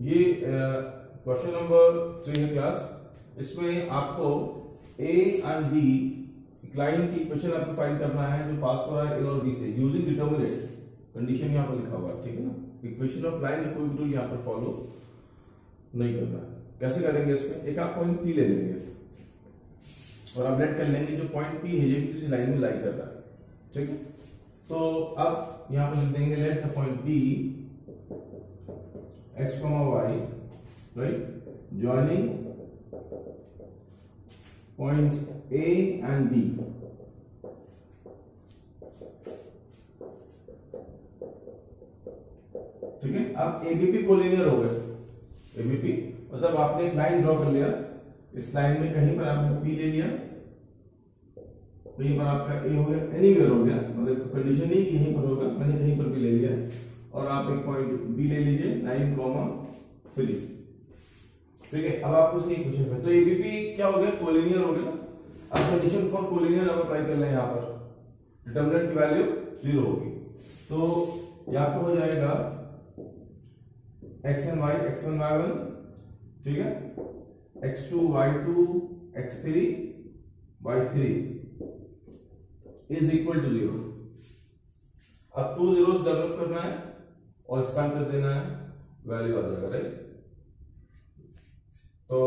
ये question number 3 है class. इसमें आपको ए एंड बी लाइन की इक्वेशन आपको फाइंड करना है जो पास हो रहा है ए और बी से यूजिंग डिटरमिनेंट। कंडीशन यहाँ पर लिखा हुआ है, ठीक है ना। इक्वेशन ऑफ लाइन कोई भी रूल यहाँ पर फॉलो नहीं करना है। कैसे करेंगे इसमें, एक आप पॉइंट पी ले लेंगे और आप लेट कर लेंगे जो पॉइंट पी है ये भी उसी लाइन में लाई कर रहा है, ठीक है। तो अब यहाँ पर लिख देंगे let the point be x, y, right, joining point A and B. ठीक है। अब एबीपी कोलिनियर हो गए। एबीपी मतलब आपने एक लाइन ड्रॉ कर लिया, इस लाइन में कहीं पर आपने पी ले लिया, कहीं पर आपका ए हो गया, एनीवेयर हो गया, मतलब कंडीशन नहीं कि यहीं पर होगा, मैंने कहीं पर भी ले लिया और आप एक पॉइंट बी ले लीजिए 9,3, ठीक है। अब आप उसकी इक्वेशन में तो एबीपी क्या हो गया, कोलिनियर हो गया। अब कंडीशन फॉर कोलिनियर अब अप्लाई कर लें, यहाँ पर डिटरमिनेंट की वैल्यू 0 होगी, तो या तो हो जाएगा x and y, x1 y1, ठीक है, x2 y2 x3 y3 is equal to 0। अब 2 zeros डेवलप करना है और एक्सपांड कर देना है, वैल्यू आ जाएगा, राइट। तो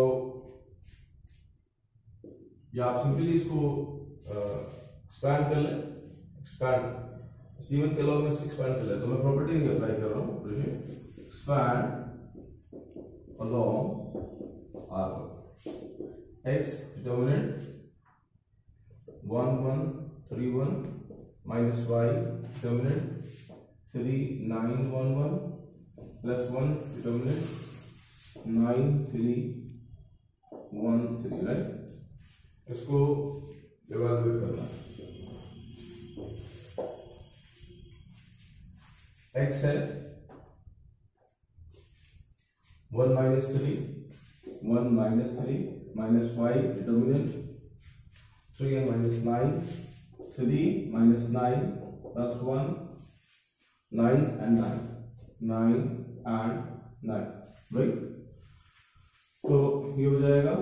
या आप सिंपली इसको एक्सपैंड कर लें, एक्सपैंड C1 के लॉ में इसको एक्सपैंड कर लें। तो मैं प्रॉपर्टी नहीं अप्लाई कर रहा हूं, expand along R x determinant 1 1 3 1 minus y determinant 3 9 1 1 plus 1 determinant 9 3 1 3, right. इसको इवैल्यूएट करना है। x है 1 minus 3 1 minus 3 minus y determinant 3 and minus 9 3 minus 9 plus 1 9 and 9 9 and 9, right। तो ये हो जाएगा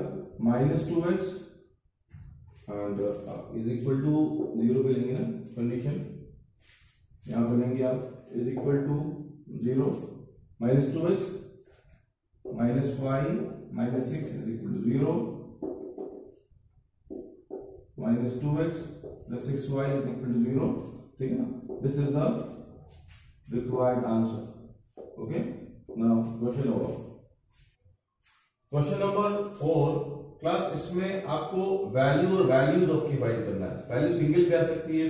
minus 2x and is equal to 0 भी लेंगे ना, कंडीशन यहाँ पर लेंगे आप is equal to 0 minus 2x minus y minus 6 is equal to 0 minus 2x plus 6y is equal to 0, ठीक है ना। This is the required answer, okay। Now question over। Question number 4 class, इसमें आपको value और values of की find करना है। Value single भी आ सकती है,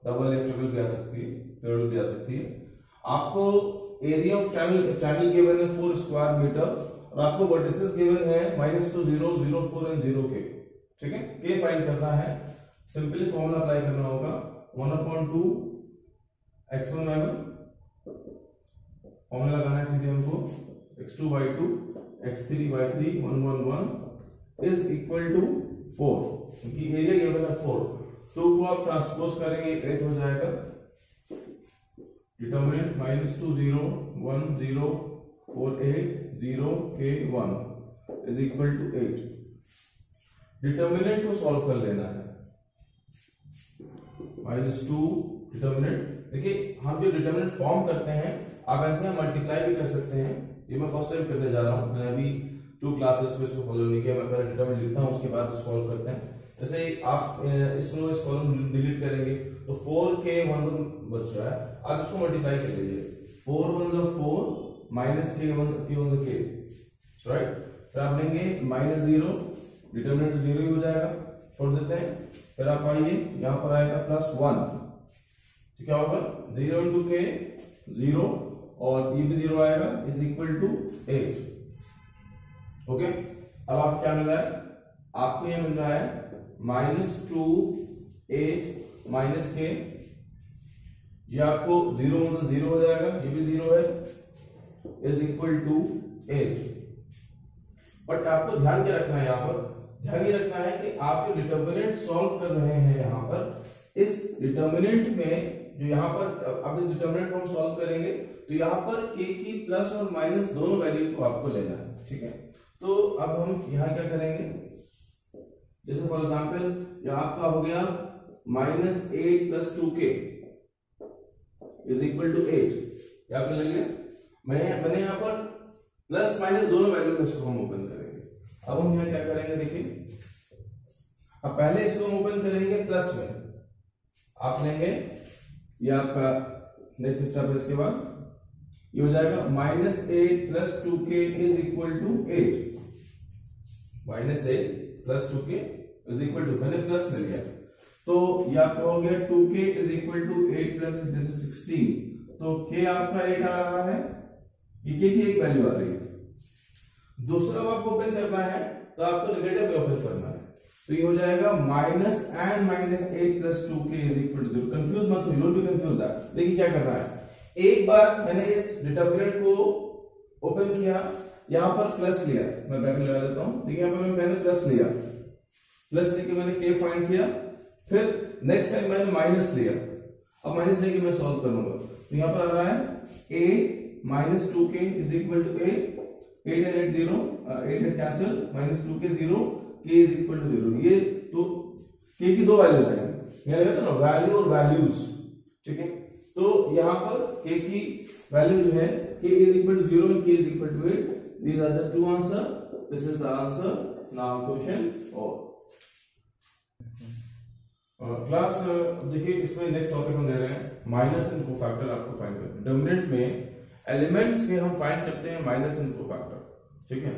डबल या ट्रिपल भी आ सकती है, ट्रिपल भी आ सकती है। आपको एरिया ऑफ ट्रायंगल गिवन है 4 स्क्वायर मीटर और आपको वर्टिसेस गिवन है -2 0 0 4 एंड 0 k, ठीक है। k फाइंड करना है, सिंपली फॉर्मूला अप्लाई करना होगा 1/2 x1 y1, फॉर्मूला लगाना है सीधे हमको x2 y2 x3 y3 1 1 1 is equal to 4, क्योंकि एरिया गिवन है 4, 2 को आप ट्रांसपोज करेंगे 8 हो जाएगा। Determinant -2 0 1 0 4 8 0 k 1 is equal to 8। Determinant को सॉल्व कर लेना है, -2 डिटरमिनेंट। देखिए हम जो डिटरमिनेंट फॉर्म करते हैं आप ऐसे मल्टीप्लाई भी कर सकते हैं, ये मैं फर्स्ट टाइम करने जा रहा हूं, मैंने अभी 2 क्लासेस में इसको फॉलो नहीं किया। मैं पहले डिटरमिनेंट लिखता हूं, उसके बाद सॉल्व करते हैं। जैसे आप इसमें इस कॉलम डिलीट करेंगे तो 4k 1 1 बच रहा है, आप इसको मल्टीप्लाई कर लीजिए 4 1 4 minus k 1 k, राइट। फिर आप लेंगे -0, डिटरमिनेंट 0 ही हो जाएगा, छोड़ देते हैं। फिर आप आइए यहां पर आएगा +1, तो क्या होगा 0 into k 0 और ये भी 0 आएगा इज इक्वल टू 8, ओके। अब आप क्या मिल रहा है, आपको यह मिल रहा है -2 8 minus k, ये आपको 0 मतलब 0 हो जाएगा, ये भी 0 है, इज इक्वल टू 8। बट आपको ध्यान क्या रखना है, यहां पर ध्यान ये रखना है कि आप जो डिटरमिनेंट सॉल्व कर रहे हैं यहां पर, इस डिटरमिनेंट में जो यहाँ पर अब इस डिटरमिनेंट को हम सॉल्व करेंगे तो यहाँ पर k की प्लस और माइनस दोनों वैल्यू को आपको लेना है, ठीक है। तो अब हम यहाँ क्या करेंगे, जैसे फॉर एग्जाम्पल यहाँ आपका हो गया -8 + 2k = 8, क्या कर लेंगे, मैंने यहाँ पर प्लस माइनस दोनों वैल्यू में इसको हम ओपन करेंगे। अब हम यहाँ क्या करेंगे देखिए, अब पहले इसको हम ओपन करेंगे प्लस में, आप लेंगे ये आपका नेक्स्ट स्टेप है, इसके बाद ये हो जाएगा -8 + 2k = 8, -8 + 2k = मैंने प्लस में लिया, तो ये आपका हो गया 2k = 8 + this is 16, तो k आपका 8 आ रहा है, ये k की एक वैल्यू आ रही है। दूसरा आपको ओपन करना है तो आपको नेगेटिव में ओपन करना है, तो ये हो जाएगा -8 + 2k = 0। कंफ्यूज मत हो, you will be confuse that. देखिए क्या करना है, एक बार मैंने इस डिटरमिनेंट को ओपन किया, यहां पर प्लस लिया, मैं ब्रैकेट लगा देता हूं, देखिए यहां पर मैंने प्लस लिया, प्लस लेके मैंने k फाइंड किया, फिर नेक्स्ट टाइम मैंने माइनस लिया, अब माइनस लेके मैं सॉल्व करूंगा, तो यहां पर आ रहा है 8 - 2k = 8, 8 and 8 0, 8 and cancel, -2k 0, k = 0। ये तो k की दो वैल्यूज हैं, यहाँ लगा था ना वैल्यू और वैल्यूज, ठीक है। तो यहाँ पर k की वैल्यू जो है k = 0 and k = 8, these are the two answer, this is the answer। now question और क्लास देखिए, इसमें नेक्स्ट टॉपिक हम ले रहे हैं माइनस एंड कोफैक्टर आपको फाइंड करना है। डिटरमिनेंट में एलिमेंट्स के हम फाइंड करते हैं माइनस एंड कोफैक्टर, ठीक है।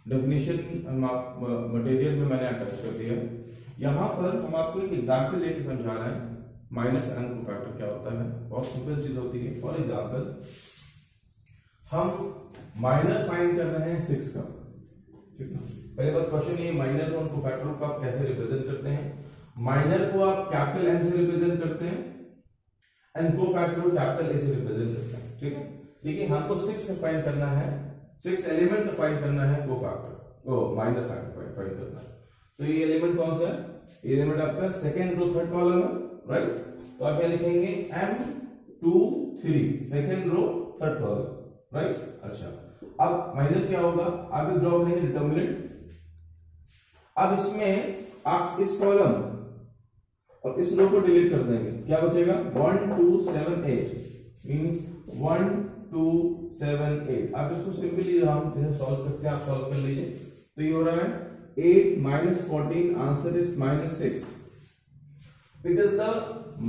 डेफिनेशन मटेरियल में मैंने अटैच कर दिया, यहाँ पर हम आपको एक एग्जांपल लेके समझा रहे हैं माइनस एंड कोफैक्टर क्या होता है। बहुत सिंपल चीज होती है। फॉर एग्जांपल हम माइनर फाइंड कर रहे हैं 6 का, ठीक है। पहले बात क्वेश्चन ये, माइनर और कोफैक्टर को आप कैसे रिप्रेजेंट करते हैं। माइनर को आप कैपिटल M से रिप्रेजेंट करते हैं एंड कोफैक्टर को कैपिटल A से रिप्रेजेंट करते हैं, ठीक है। देखिए हमको 6 फाइंड करना है, 6 एलिमेंट फाइंड करना है कोफैक्टर, माइनर फाइंड करना है। तो ये एलिमेंट कौन सा है, ये एलिमेंट आपका सेकंड रो थर्ड कॉलम है, राइट। तो आप क्या लिखेंगे M2 3 second row third column, right. अच्छा, अब माइनर क्या होगा, आगे ड्रॉ करेंगे डिटरमिनेंट। अब इसमें आप इस कॉलम और इस रो को डिलीट कर देंगे, क्या बचेगा 1 2 7 8 मींस 1 2 7 8। आप इसको सिंपली हम जैसे सॉल्व करते हैं आप सॉल्व कर लीजिए। तो ये हो रहा है 8 - 14, answer is -6। It is the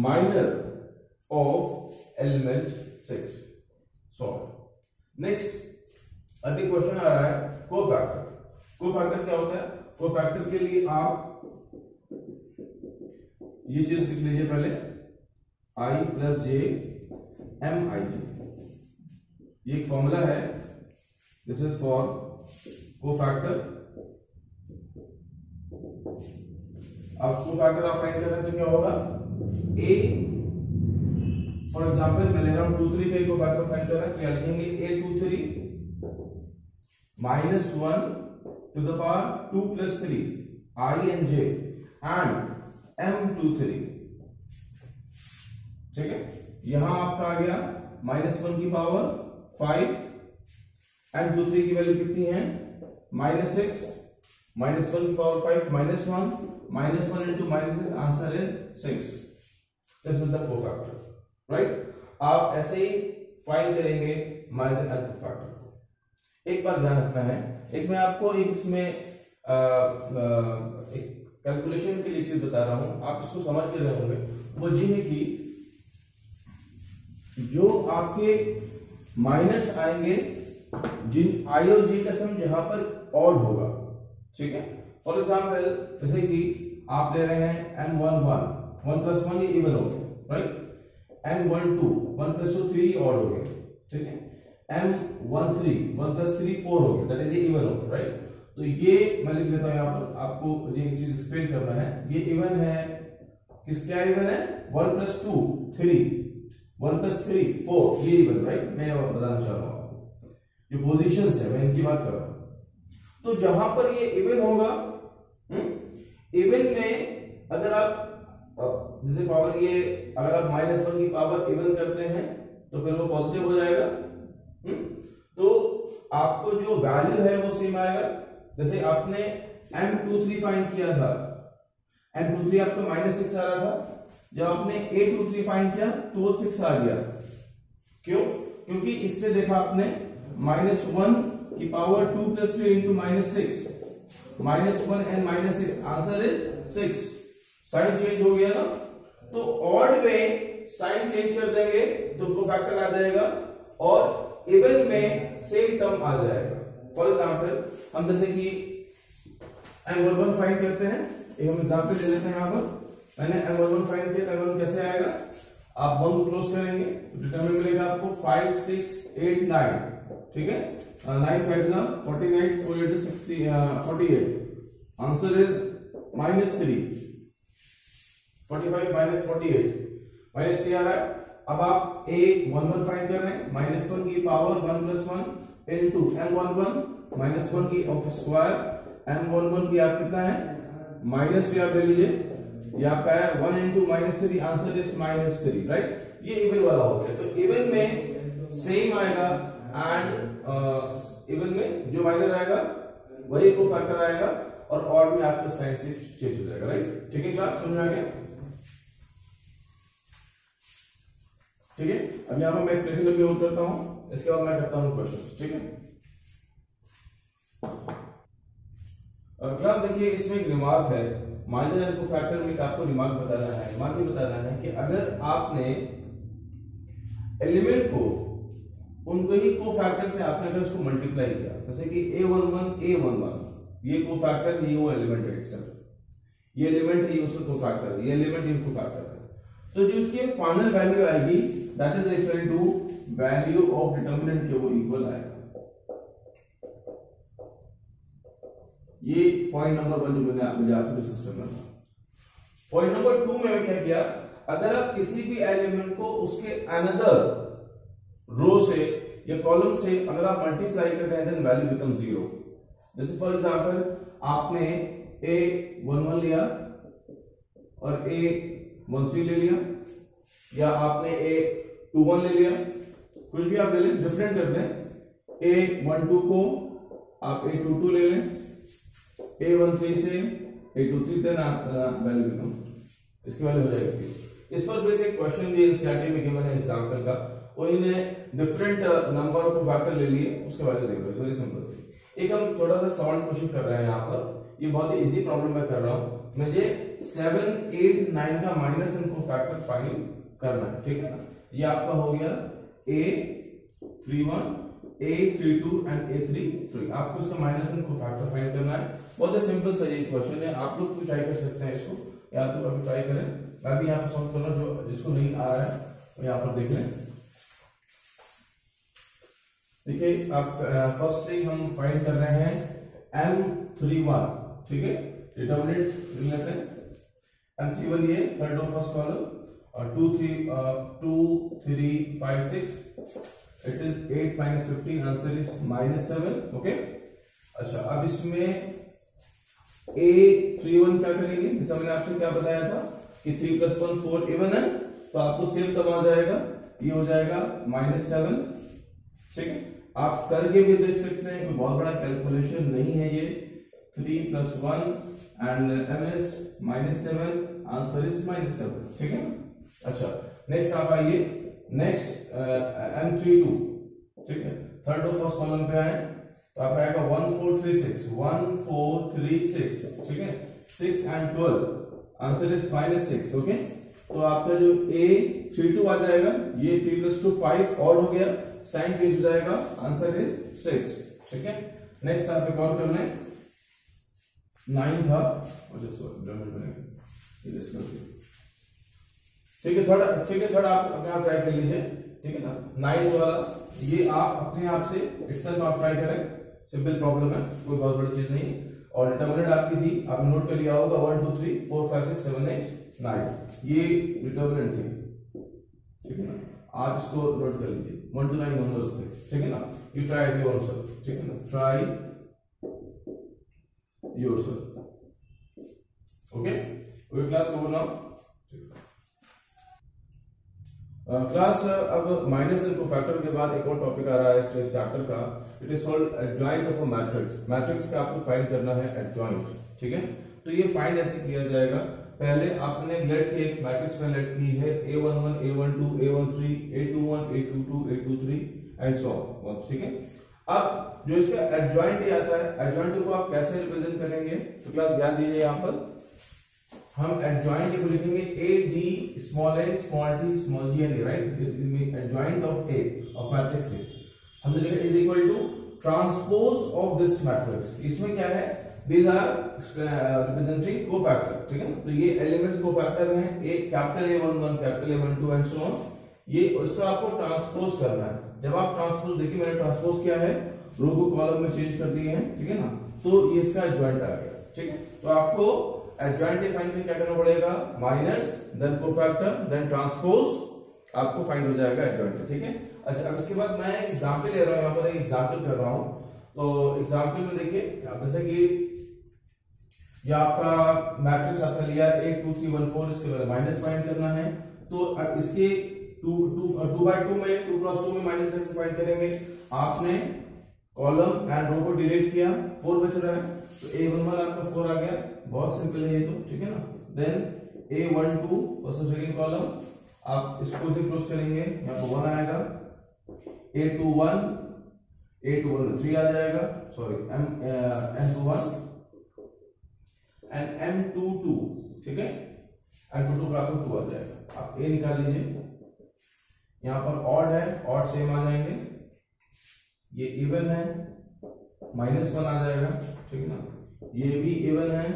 minor of element 6 solve. Next अगले क्वेश्चन आ रहा है कोफैक्टर। कोफैक्टर क्या होता है, कोफैक्टर के लिए आप ये चीज लिख लीजिए पहले, I + j Mij, ये एक फॉर्मूला है, दिस इज फॉर कोफैक्टर। अब कोफैक्टर आप फाइंड कर रहे हैं तो क्या होगा, A फॉर एग्जांपल मैं ले रहा हूं 2 3 का कोफैक्टर फाइंड कर रहे हैं, क्या लिखेंगे A23 -1 to the power 2 + 3 I and j and M23, ठीक है। यहां आपका आ गया -1 की पावर 5 एंड 2 3 की वैल्यू कितनी है -6, -1 की power 5 -1, -1 into -6, answer is 6। This is the cofactor, right. आप ऐसे ही फाइंड करेंगे माइनर एंड कोफैक्टर को। एक बात ध्यान रखना है, एक मैं आपको एक इसमें एक कैलकुलेशन के लिए चीज बता रहा हूं, आप इसको समझ के रहे होंगे। वो ये है कि जो आपके माइनस आएंगे, जिन आई और जे का सम जहां पर ऑड होगा, ठीक है। फॉर एग्जांपल जैसे कि आप ले रहे हैं M11 1 + 1 ये इवन हो गया, राइट। M12 1 + 2 3 ऑड हो गया, ठीक है। M13 1 + 3 4 हो गया, दैट इज ये इवन हो गया, राइट। तो ये मैं लिख लेता हूं यहां पर, आपको ये चीज एक्सप्लेन करना है। ये इवन है, किस क्या इवन है, 1 + 2 3, 1 + 3 4, ये इवन, राइट। मैं बताना चाह रहा हूं आपको, ये पोजीशंस है, मैं इनकी बात कर रहा हूं। तो जहां पर ये इवन होगा, इवन में अगर आप जैसे पावर ये अगर आप -1 की पावर इवन करते हैं तो फिर वो पॉजिटिव हो जाएगा। तो आपको जो वैल्यू है वो सेम आएगा। जैसे आपने M23 फाइंड किया था, M23 आपका -6 आ रहा था, जब आपने A23 फाइंड किया तो वो 6 आ गया। क्यों? क्योंकि इस पे देखा आपने -1 की power 2 + 3 × -6, -1 and -6 answer is 6। Sign change हो गया ना, तो ऑड में साइन चेंज कर देंगे तो कोफैक्टर आ जाएगा और इवन में सेम टर्म आ जाएगा। फॉर एग्जांपल हम जैसे कि M11 फाइंड करते हैं, एक हम एग्जांपल ले लेते हैं। यहां पर मैंने M11 फाइंड किया, M11 कैसे आएगा, आप 1 को क्लोज करेंगे तो डिटरमिनेंट मिलेगा आपको 5 6 8 9, ठीक है। 9 5 49, 4 8 60 48, आंसर इज -3, 45 - 48 -3 आ रहा है। अब आप A11 फाइंड कर रहे हैं, -1 की पावर 1 + 1 इनटू M11 -1 की ऑफ स्क्वायर, M11 की आप कितना है -3 आप ले लीजिए, ये आपका है 1 × -3, आंसर इज -3, राइट। ये इवन वाला हो गया। तो इवन में सेम आएगा एंड इवन में जो माइनर आएगा वही कोफैक्टर आएगा और ऑड में आपका साइन से चेंज हो जाएगा, राइट। ठीक है, क्लास समझ आ गया? ठीक है, अब यहां पर मैं एक्सप्रेशन लगे नोट करता हूं, इसके बाद मैं करता हूं क्वेश्चन। ठीक है क्लास, देखिए इसमें एक रिमार्क है, माइनर एंड कोफैक्टर में आपको रिमार्क बताना है। रिमार्क ये बताना है कि अगर आपने एलिमेंट को उनको ही कोफैक्टर से आपने अगर उसको मल्टीप्लाई किया, जैसे कि A11 ये कोफैक्टर है, वो एलिमेंट है इटसेल्फ, ये एलिमेंट है, ये उसका कोफैक्टर है, ये एलिमेंट ये कोफैक्टर है। तो जो उसकी फाइनल वैल्यू आएगी that is equal to value of determinant के वो इक्वल आएगा। ये पॉइंट नंबर 1 जो मैंने आपको डिस्कस करना था। पॉइंट नंबर 2 में क्या किया, अगर आप किसी भी एलिमेंट को उसके अनदर रो से या कॉलम से अगर आप मल्टीप्लाई कर रहे हैं देन वैल्यू बिकम 0। जैसे फॉर एग्जांपल आपने A11 लिया और A13 ले लिया, या आपने A21 ले लिया, कुछ भी आप ले लें, डिफरेंट कर दें। A12 को आप A22 ले लें, A13 से A23 देन वैल्यू बिकम, इसकी वैल्यू हो जाएगी। इस पर बेसिक क्वेश्चन दिए एनसीईआरटी में गिवन है एग्जांपल का, और इन्हें डिफरेंट नंबर ऑफ फैक्टर ले लिए, उसके वैल्यू 0 है। Very simple thing. एक हम छोटा सा सॉल्व क्वेश्चन कर रहे हैं यहाँ पर, ये बहुत ही इजी प्रॉब्लम मैं कर रहा हूं। मुझे 7 8 9 का माइनस एंड कोफैक्टर फाइंड करना है, ठीक है ना। ये आपका हो गया A31 A32 एंड A33। आपको इसका माइनस एंड कोफैक्टर फाइंड करना है। बहुत ही सिंपल सा ये क्वेश्चन है, आप लोग भी ट्राई कर सकते हैं इसको, या तो अभी ट्राई करें, मैं भी यहाँ पे सॉल्व कर रहा हूं, जो जिसको नहीं आ रहा है वो यहाँ पर देख लें। देखिए आप फर्स्टली हम फाइंड कर रहे हैं M31, ठीक है, डिटरमिनेंट लेते हैं। M31 ये थर्ड और फर्स्ट कॉलम, और 2 3 5 6, it is 8 - 15, answer is -7। Okay, अच्छा अब इसमें A31 क्या करेंगे, जैसा मैंने आपसे क्या बताया था कि 3 + 1 4 इवन है, तो आपको सेम टर्म आ जाएगा, ये हो जाएगा -7। ठीक है, आप करके भी देख सकते हैं, कोई बहुत बड़ा कैलकुलेशन नहीं है ये। 3 + 1 and m is -7, answer is -7। ठीक है, अच्छा नेक्स्ट आप आइए, नेक्स्ट M32, ठीक है, थर्ड और फर्स्ट कॉलम पे आए तो आप आएगा 1 4 3 6, 1 4 3 6, ठीक है, 6 and 12, आंसर इज -6। ओके, तो आपका जो A32 आ जाएगा, ये 3 + 2 5 और हो गया, साइन चेंज हो जाएगा, आंसर इज 6। ठीक है, नेक्स्ट आप एक और कर लें, 9 था, अच्छा सॉरी ठीक है, थर्ड आप अपने आप ट्राई कर लीजिए, ठीक है ना। 9 वाला ये आप अपने आप से इटसेल्फ आप ट्राई करें, सिंपल प्रॉब्लम है, कोई बहुत बड़ी चीज नहीं। और डिटरमिनेंट आपकी थी, आपने नोट कर लिया होगा, 1 2 3 4 5 6 7 8 9, ये डिटरमिनेंट थी, ठीक है ना। आप इसको नोट कर लीजिए, 1 to 9 नंबर्स थे, ठीक है ना। यू ट्राई योरसेल्फ, ठीक है ना, try yourself. Okay, class over now. Class अब माइनस एंड कोफैक्टर के बाद एक और टॉपिक आ रहा है इस चैप्टर का, it is called adjoint of a matrix. Matrix का आपको फाइंड करना है एडजॉइंट, ठीक है। तो ये फाइंड ऐसे किया जाएगा, पहले आपने लेट की एक मैट्रिक्स में लेट की है a11 a12 a13 a21 a22 a23 and so on, ठीक है। अब जो इसका एडजॉइंट आता है, एडजॉइंट को आप कैसे रिप्रेजेंट करेंगे, तो क्लास ध्यान दीजिए, यहाँ पर हम एडजॉइंट को लिखेंगे A D small A small T small G and A, right. Adjoint of A of matrix A हमने लिखा is equal to transpose of this matrix. इसमें क्या है, these are representing cofactor, ठीक है। तो ये एलिमेंट्स कोफैक्टर हैं, a capital A11 capital A12 and so on. ये उसका आपको ट्रांसपोज करना है। जब आप ट्रांसपोज, देखिए मैंने ट्रांसपोज किया है, रो को कॉलम में चेंज कर दिए हैं, ठीक है ना। तो ये इसका एडजॉइंट आ गया, ठीक है। तो आपको एडजॉइंट फाइंड में क्या करना पड़ेगा, minus then cofactor then transpose, आपको फाइंड हो जाएगा एडजॉइंट, ठीक है। अच्छा, अब इसके बाद मैं एग्जाम्पल ले रहा हूँ, यहाँ पर एक एग्जाम्पल कर रहा हूँ। तो एग्जाम्पल में देखिए, जैसे कि ये आपका मैट्रिक्स आपने लिया 8 2 3 1 4, इसके बाद माइनस फाइंड करना है। तो अब इसके 2 बाय 2 में 2 क्रॉस 2 में माइनस कैसे फाइंड करेंगे, आपने कॉलम एंड रो को डिलीट किया, 4 बच रहा है, तो A11 आपका 4 आ गया, बहुत सिंपल है ये तो, ठीक है ना। देन A12 फर्स्ट और सेकंड कॉलम, आप इसको से क्लोज करेंगे, यहाँ पर 1 आएगा। A21 में 3 आ जाएगा, सॉरी M21 एंड M22, ठीक है। M22 का आपको 2 आ जाएगा। आप A निकाल लीजिए, यहाँ पर ऑड है, ऑड सेम आ जाएंगे। ये इवन है, -1 आ जाएगा, ठीक है ना। ये भी इवन है,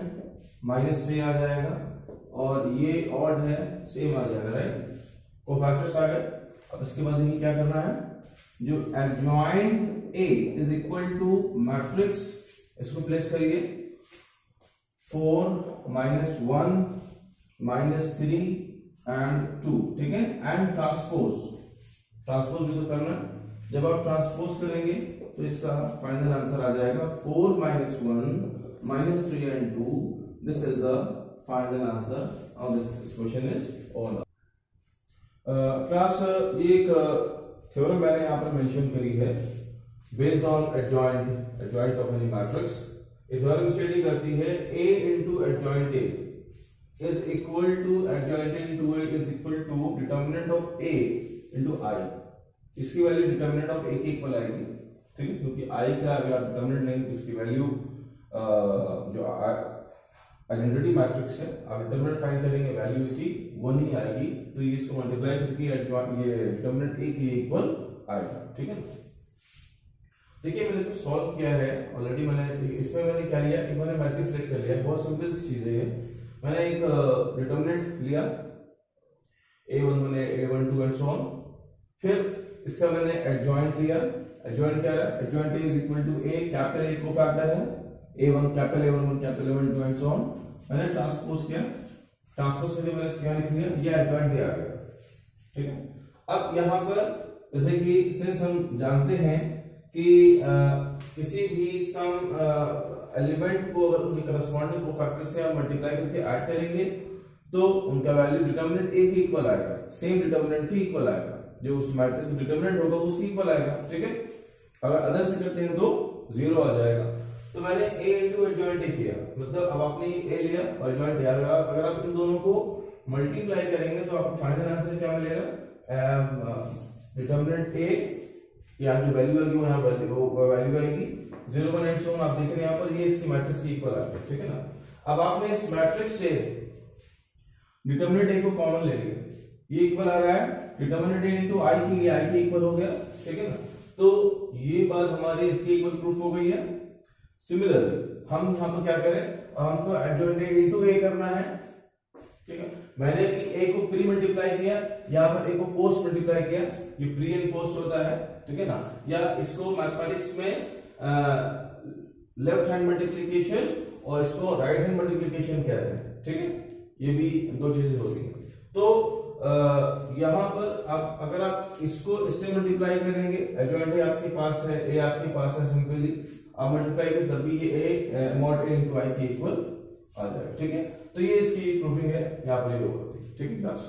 -3 आ जाएगा, और ये ऑड है, सेम आ जाएगा, राइट। कोफैक्टर्स आ गए। अब इसके बाद ये क्या करना है, जो adjoint A is equal to matrix, इसको प्लेस करिए 4 -1 -3 एंड 2, ठीक है। एंड ट्रांसपोज भी तो करना है। जब आप ट्रांसपोज करेंगे तो इसका फाइनल आंसर आ जाएगा 4 -1 -3 and 2। This is the final answer of this question is all. Class एक थ्योरम मैंने यहाँ पर मेंशन करी है based on adjoint of any matrix. ये थ्योरम स्टडी करती है A into adjoint A is equal to adjoint A into A is equal to determinant of A into I। इसकी वैल्यू डिटर्मिनेंट ऑफ A के equal आएगी, ठीक है, क्योंकि I का अगर आप डिटर्मिनेंट लेंगे तो उसकी वैल्यू जो आइडेंटिटी मैट्रिक्स है, आप डिटर्मिनेंट फाइंड करेंगे, वैल्यू इसकी 1 ही आएगी। तो ये इसको मल्टीप्लाई करके ये डिटर्मिनेंट A के इक्वल आएगा, ठीक है। देखिए मैंने इसको सॉल्व किया है ऑलरेडी। इसमें मैंने क्या लिया, एक मैंने मैट्रिक्स सेट कर लिया है, बहुत सिंपल चीज है ये। मैंने एक डिटर्मिनेंट लिया A11 A12 and so on, फिर इसका मैंने एडजॉइंट लिया। एडजॉइंट क्या है, adjoint A is equal to A capital A cofactor है, A1 capital A11 capital A12 and so on. मैंने ट्रांसपोज किया, ट्रांसपोज करके मैंने क्या लिख लिया, ये एडजॉइंट A आ गया, ठीक है। अब यहाँ पर जैसे कि सिंस हम जानते हैं कि किसी भी सम एलिमेंट को अगर उनके करस्पॉन्डिंग कोफैक्टर से आप मल्टीप्लाई करके ऐड करेंगे तो उनका वैल्यू डिटर्मिनेंट A के इक्वल आएगा, सेम डिटर्मिनेंट के इक्वल आएगा, जो उस मैट्रिक्स का डिटर्मिनेंट होगा उसके इक्वल आएगा, ठीक है। अगर अदर से करते हैं तो 0 आ जाएगा। तो मैंने A इंटू एडजॉइंट A किया, मतलब अब आपने A लिया और एडजॉइंट A। अगर आप इन दोनों को मल्टीप्लाई करेंगे तो आपको फाइनल आंसर क्या मिलेगा, डिटर्मिनेंट A, यहाँ जो वैल्यू आएगी वो यहाँ वैल्यू आएगी 0 1 एंड सो ऑन। आप देख रहे हैं यहाँ पर ये इसकी मैट्रिक्स के इक्वल आ गया, ठीक है ना। अब आपने इस मैट्रिक्स से डिटर्मिनेंट A को कॉमन ले लिया, ये इक्वल आ रहा है डिटर्मिनेंट A इनटू I के लिए, I के इक्वल हो गया, ठीक है ना। तो ये बात हमारे इसके इक्वल प्रूफ हो गई है। सिमिलरली हम यहाँ पर क्या करें, हमको एडजॉइंट A इनटू A करना है, ठीक है। मैंने भी A को प्री मल्टीप्लाई किया, यहाँ पर A को पोस्ट मल्टीप्लाई किया, ये प्री एंड पोस्ट होता है, ठीक है ना। या इसको मैथमेटिक्स में लेफ्ट हैंड मल्टीप्लिकेशन और इसको राइट हैंड मल्टीप्लिकेशन कहते हैं, ठीक है। ये भी दो चीजें होती हैं। तो यहाँ पर आप अगर आप इसको इससे मल्टीप्लाई करेंगे, एडजॉइंट A आपके पास है, A आपके पास है, सिंपली आप मल्टीप्लाई करें तभी ये A mod A into I के इक्वल आ जाएगा, ठीक है। तो ये इसकी प्रूफिंग है, यहाँ पर ये होगा, ठीक है क्लास।